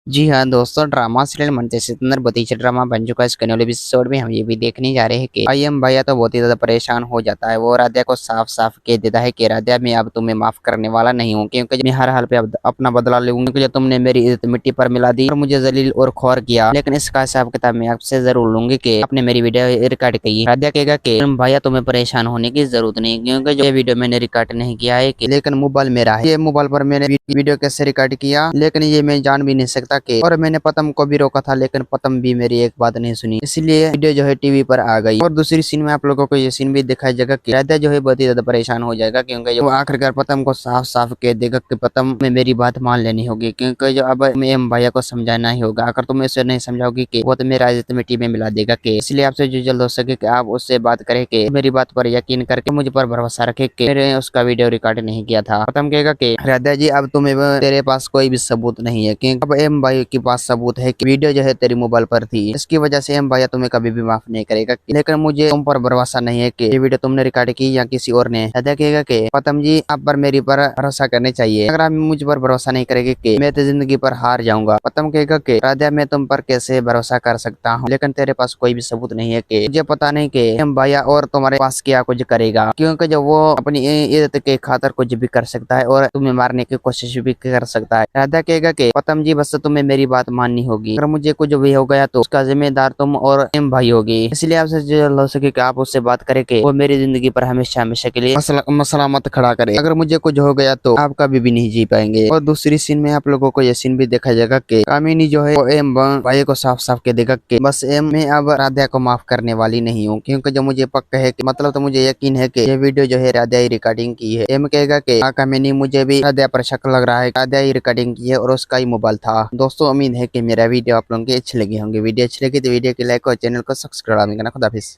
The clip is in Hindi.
जी हाँ दोस्तों, ड्रामा सीरियल मनते सिकंदर बहुत ही अच्छा ड्रामा बन चुका है। इसके नए एपिसोड में हम ये भी देखने जा रहे हैं कि आईएम भैया तो बहुत ही ज्यादा परेशान हो जाता है। वो राध्या को साफ साफ कह देता है कि राध्या, मैं अब तुम्हें माफ करने वाला नहीं हूँ, क्योंकि मैं हर हाल पे अब अपना बदला लूंगा, क्योंकि तुमने मेरी इज्जत मिट्टी पर मिला दी और मुझे जलील और खोर किया। लेकिन इसका हिसाब किताब मैं आपसे जरूर लूंगी कि आपने मेरी वीडियो रिकॉर्ड की। राध्या कहेगा कि भैया तुम्हें परेशान होने की जरूरत नहीं, क्योंकि जो वीडियो मैंने रिकॉर्ड नहीं किया है लेकिन मोबाइल मेरा है। ये मोबाइल पर मैंने वीडियो कैसे रिकॉर्ड किया, लेकिन ये मैं जान भी नहीं सकता कि और मैंने पतम को भी रोका था, लेकिन पतम भी मेरी एक बात नहीं सुनी, इसलिए वीडियो जो है टीवी पर आ गई। और दूसरी सीन में आप लोगों को ये सीन भी दिखाई जाएगा कि राधा जो है बहुत ही ज्यादा परेशान हो जाएगा, क्योंकि वो आखिरकार पतम को साफ साफ कह देगा कि पतम में मेरी बात मान लेनी होगी, क्योंकि जो अब मैं भैया को समझाना ही होगा। अगर तुम इसे नहीं समझाओगी कि वो तो मेरा इज्जत मिट्टी में मिला देगा के, इसलिए आपसे जो जल्द हो सके कि आप उससे बात करें कि मेरी बात पर यकीन करके मुझ पर भरोसा रखे कि मैंने उसका वीडियो रिकॉर्ड नहीं किया था। पतम कहेगा कि राधा जी, अब तुम्हें तेरे पास कोई भी सबूत नहीं है, क्योंकि अब एम भाई के पास सबूत है कि वीडियो जो है तेरी मोबाइल पर थी। इसकी वजह से एम भाई तुम्हें कभी भी माफ नहीं करेगा, लेकिन मुझे तुम पर भरोसा नहीं है कि ये वीडियो तुमने रिकॉर्ड की या किसी और ने। राधा कहेगा कि पतम जी, आप पर मेरी पर भरोसा करने चाहिए। अगर आप मुझ पर भरोसा नहीं करेंगे कि मैं तो जिंदगी पर हार जाऊंगा। पतम कहेगा कि राधा, मैं तुम पर कैसे भरोसा कर सकता हूँ, लेकिन तेरे पास कोई भी सबूत नहीं है कि मुझे पता नहीं कि एम भैया और तुम्हारे पास क्या कुछ करेगा, क्योंकि जब वो अपनी इज्जत के खातिर कुछ भी कर सकता है और तुम्हें मारने की कोशिश भी कर सकता है। राधा कहेगा कि पतम जी, बस तुम्हें मेरी बात माननी होगी। अगर मुझे कुछ भी हो गया तो उसका जिम्मेदार तुम और एम भाई होगी, इसलिए आपसे जो जल्द हो सके कि आप उससे बात करें कि वो मेरी जिंदगी पर हमेशा हमेशा के लिए मसला मत खड़ा करे। अगर मुझे कुछ हो गया तो आप कभी भी नहीं जी पाएंगे। और दूसरी सीन में आप लोगों को ये सीन भी देखा जाएगा कि कामिनी जो है वो एम भाई को साफ साफ कह देगा कि बस एम, मैं अब राधा को माफ करने वाली नहीं हूँ, क्योंकि जो मुझे पक्का है कि मतलब तो मुझे यकीन है कि ये वीडियो जो है राधा ही रिकॉर्डिंग की है। एम कहेगा कि हाँ कामिनी, मुझे भी राधा पर शक लग रहा है, राधा ही रिकॉर्डिंग की है और उसका ही मोबाइल था। दोस्तों, उम्मीद है कि मेरा वीडियो आप लोगों के अच्छे लगे होंगे। वीडियो अच्छी लगी तो वीडियो को लाइक और चैनल को सब्सक्राइब करना। खुदा हाफिज़।